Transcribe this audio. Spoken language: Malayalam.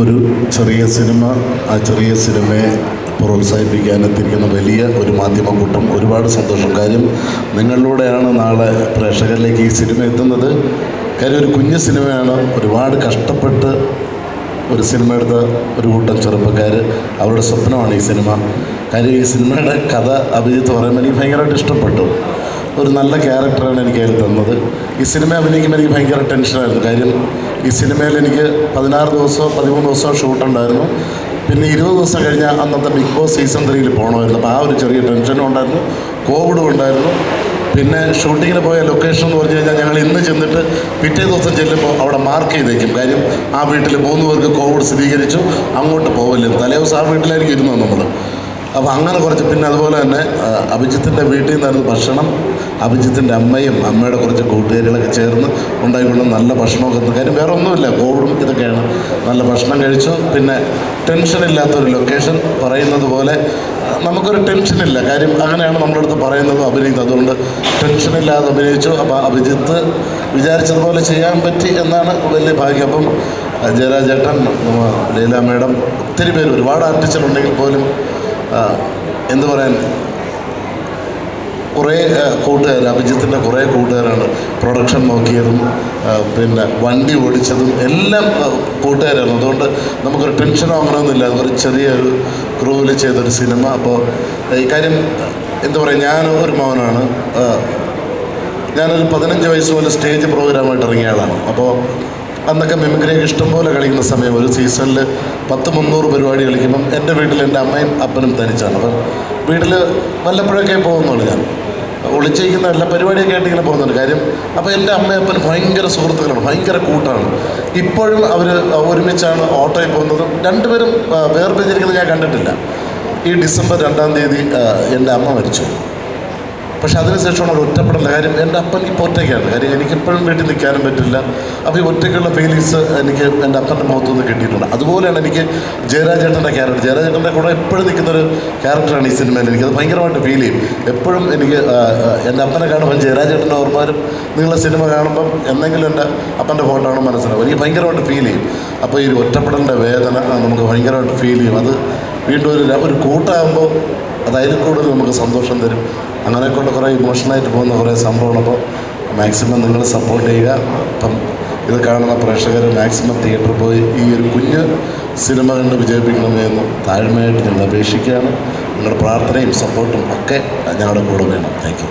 ഒരു ചെറിയ സിനിമ, ആ ചെറിയ സിനിമയെ പ്രോത്സാഹിപ്പിക്കാനെത്തിയിരിക്കുന്ന വലിയ ഒരു മാധ്യമക്കൂട്ടം, ഒരുപാട് സന്തോഷം. കാര്യം നിങ്ങളിലൂടെയാണ് നാളെ പ്രേക്ഷകരിലേക്ക് ഈ സിനിമ എത്തുന്നത്. കാര്യം ഒരു കുഞ്ഞു സിനിമയാണ്, ഒരുപാട് കഷ്ടപ്പെട്ട് ഒരു സിനിമ എടുത്ത ഒരു കൂട്ടം ചെറുപ്പക്കാർ, അവരുടെ സ്വപ്നമാണ് ഈ സിനിമ. കാര്യം ഈ സിനിമയുടെ കഥ അഭിജിത്ത് പറയുമ്പോൾ എനിക്ക് ഭയങ്കരമായിട്ട് ഇഷ്ടപ്പെട്ടു. ഒരു നല്ല ക്യാരക്ടറാണ് എനിക്ക് അതിൽ തന്നത്. ഈ സിനിമ അഭിനയിക്കുമ്പോൾ എനിക്ക് ഭയങ്കര ടെൻഷനായിരുന്നു. കാര്യം ഈ സിനിമയിൽ എനിക്ക് 16 ദിവസമോ 13 ദിവസമോ ഷൂട്ടുണ്ടായിരുന്നു. പിന്നെ 20 ദിവസം കഴിഞ്ഞാൽ അന്നത്തെ ബിഗ് ബോസ് സീസൺ 3 പോകണമായിരുന്നു. അപ്പോൾ ആ ഒരു ചെറിയ ടെൻഷനും ഉണ്ടായിരുന്നു, കോവിഡും ഉണ്ടായിരുന്നു. പിന്നെ ഷൂട്ടിങ്ങിന് പോയ ലൊക്കേഷൻ എന്ന് പറഞ്ഞു കഴിഞ്ഞാൽ ഞങ്ങൾ ഇന്ന് ചെന്നിട്ട് പിറ്റേ ദിവസം ചെല്ലുമ്പോൾ അവിടെ മാർക്ക് ചെയ്തേക്കും. കാര്യം ആ വീട്ടിൽ 3 പേർക്ക് കോവിഡ് സ്ഥിരീകരിച്ചു, അങ്ങോട്ട് പോവില്ല. തലേ ദിവസം ആ വീട്ടിലായിരിക്കും ഇരുന്നത് നമ്മൾ. അപ്പോൾ അങ്ങനെ കുറച്ച്, പിന്നെ അതുപോലെ തന്നെ അഭിജിത്തിൻ്റെ വീട്ടിൽ നിന്നായിരുന്നു ഭക്ഷണം. അഭിജിത്തിൻ്റെ അമ്മയും അമ്മയുടെ കുറച്ച് കൂട്ടുകാരികളൊക്കെ ചേർന്ന് ഉണ്ടായിക്കൊണ്ട് നല്ല ഭക്ഷണമൊക്കെ തന്നു. കാര്യം വേറെ ഒന്നുമില്ല, കോവിഡും ഇതൊക്കെയാണ്. നല്ല ഭക്ഷണം കഴിച്ചു. പിന്നെ ടെൻഷനില്ലാത്തൊരു ലൊക്കേഷൻ, പറയുന്നത് പോലെ നമുക്കൊരു ടെൻഷനില്ല. കാര്യം അങ്ങനെയാണ് നമ്മളടുത്ത് പറയുന്നതും അഭിനയിക്കുന്നത്. അതുകൊണ്ട് ടെൻഷനില്ലാതെ അഭിനയിച്ചു. അപ്പോൾ അഭിജിത്ത് വിചാരിച്ചതുപോലെ ചെയ്യാൻ പറ്റി എന്നാണ് വലിയ ഭാഗ്യം. അപ്പം ജയരാജേട്ടൻ, ലീല മേഡം, ഒത്തിരി പേര്, ഒരുപാട് ആർട്ടിസ്റ്റുകളുണ്ടെങ്കിൽ പോലും എന്തു പറയാൻ, കുറേ കൂട്ടുകാർ, അഭിജിത്തിൻ്റെ കുറേ കൂട്ടുകാരാണ് പ്രൊഡക്ഷൻ നോക്കിയതും പിന്നെ വണ്ടി ഓടിച്ചതും എല്ലാം കൂട്ടുകാരാണ്. അതുകൊണ്ട് നമുക്കൊരു ടെൻഷനോ അങ്ങനെയൊന്നുമില്ല. ഒരു ചെറിയൊരു ക്രൂവിൽ ചെയ്തൊരു സിനിമ. അപ്പോൾ ഈ കാര്യം എന്താ പറയുക, ഞാൻ ഒരു മൗനാണ്. ഞാനൊരു 15 വയസ്സ് പോലെ സ്റ്റേജ് പ്രോഗ്രാമായിട്ട് ഇറങ്ങിയ ആളാണ്. അപ്പോൾ അന്നൊക്കെ മിമിക്രിയൊക്കെ ഇഷ്ടംപോലെ കളിക്കുന്ന സമയം, ഒരു സീസണിൽ 100-300 പരിപാടി കളിക്കുമ്പം എൻ്റെ വീട്ടിൽ എൻ്റെ അമ്മയും അപ്പനും തനിച്ചാണ്. അപ്പം വീട്ടിൽ വല്ലപ്പോഴൊക്കെ പോകുന്നുള്ളൂ. ഞാൻ ഒളിച്ചിരിക്കുന്ന എല്ലാ പരിപാടിയൊക്കെ ആയിട്ട് ഇങ്ങനെ പോകുന്നുണ്ട്. കാര്യം അപ്പോൾ എൻ്റെ അമ്മയും അപ്പനും ഭയങ്കര സുഹൃത്തുക്കളാണ്, ഭയങ്കര കൂട്ടാണ്. ഇപ്പോഴും അവർ ഒരുമിച്ചാണ് ഓട്ടോയിൽ പോകുന്നതും. രണ്ടുപേരും വേർപിരിഞ്ഞിരിക്കുന്നത് ഞാൻ കണ്ടിട്ടില്ല. ഈ ഡിസംബർ 2-ാം തീയതി എൻ്റെ അമ്മ മരിച്ചു. പക്ഷെ അതിനുശേഷമാണ് ഒരു ഒറ്റപ്പെടല. കാര്യം എൻ്റെ അപ്പൻ ഇപ്പോൾ ഒറ്റയ്ക്കാണ്. കാര്യം എനിക്കിപ്പോഴും വീട്ടിൽ നിൽക്കാനും പറ്റില്ല. അപ്പോൾ ഈ ഒറ്റയ്ക്കുള്ള ഫീലിങ്സ് എനിക്ക് എൻ്റെ അപ്പൻ്റെ മുഖത്തുനിന്ന് കിട്ടിയിട്ടുണ്ട്. അതുപോലെയാണ് എനിക്ക് ജയരാജേട്ടൻ്റെ ക്യാരക്ടർ. ജയരാജേട്ടൻ്റെ കൂടെ എപ്പോഴും നിൽക്കുന്നൊരു ക്യാരക്ടറാണ് ഈ സിനിമയിൽ. എനിക്കത് ഭയങ്കരമായിട്ട് ഫീൽ ചെയ്യും. എപ്പോഴും എനിക്ക് എൻ്റെ അപ്പനെ കാണുമ്പോൾ ജയരാജേട്ടൻ്റെ ഓർമ്മ വരും. നിങ്ങളെ സിനിമ കാണുമ്പം എന്തെങ്കിലും എൻ്റെ അപ്പൻ്റെ ഫോട്ടോ ആണ് മനസ്സിലാവും. എനിക്ക് ഭയങ്കരമായിട്ട് ഫീൽ ചെയ്യും. അപ്പോൾ ഈ ഒറ്റപ്പെടലിൻ്റെ വേദന നമുക്ക് ഭയങ്കരമായിട്ട് ഫീൽ ചെയ്യും. അത് വീണ്ടും ഒരു കൂട്ടാകുമ്പോൾ അത് അതിൽ കൂടുതൽ നമുക്ക് സന്തോഷം തരും. അങ്ങനെയൊക്കെയുള്ള കുറേ ഇമോഷണലായിട്ട് പോകുന്ന കുറേ സംഭവമാണ്. അപ്പോൾ മാക്സിമം നിങ്ങൾ സപ്പോർട്ട് ചെയ്യുക. അപ്പം ഇത് കാണുന്ന പ്രേക്ഷകർ മാക്സിമം തിയേറ്ററിൽ പോയി ഈ ഒരു കുഞ്ഞ് സിനിമ കണ്ട് വിജയിപ്പിക്കണമെന്ന് താഴ്മയായിട്ട് ഞങ്ങൾ അപേക്ഷിക്കുകയാണ്. നിങ്ങളുടെ പ്രാർത്ഥനയും സപ്പോർട്ടും ഒക്കെ ഞങ്ങളുടെ കൂടെ വേണം. Thank you.